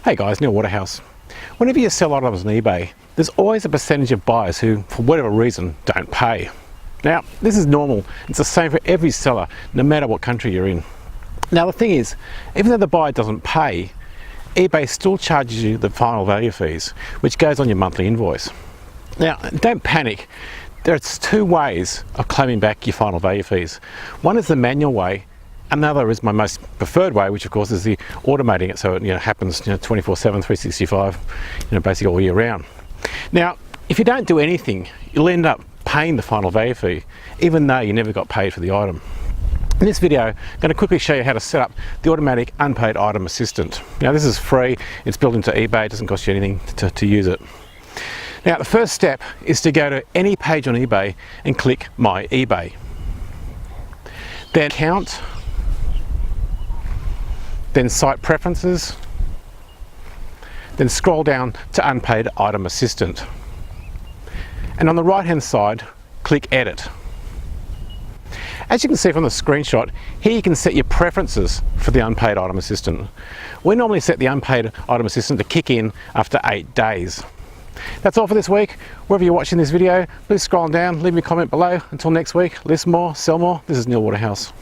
Hey guys, Neil Waterhouse. Whenever you sell items on eBay, there's always a percentage of buyers who, for whatever reason, don't pay. Now, this is normal. It's the same for every seller, no matter what country you're in. Now, the thing is, even though the buyer doesn't pay, eBay still charges you the final value fees, which goes on your monthly invoice. Now, don't panic. There's two ways of claiming back your final value fees. One is the manual way. Another is my most preferred way, which of course is the automating it so it happens 24/7, 365, basically all year round. Now, if you don't do anything, you'll end up paying the final value fee, even though you never got paid for the item. In this video, I'm going to quickly show you how to set up the automatic unpaid item assistant. Now, this is free. It's built into eBay. It doesn't cost you anything to use it. Now, the first step is to go to any page on eBay and click My eBay. Then Account. Then Site Preferences, then scroll down to Unpaid Item Assistant. And on the right hand side, click Edit. As you can see from the screenshot, here you can set your preferences for the Unpaid Item Assistant. We normally set the Unpaid Item Assistant to kick in after 8 days. That's all for this week. Wherever you're watching this video, please scroll down, leave me a comment below. Until next week, list more, sell more. This is Neil Waterhouse.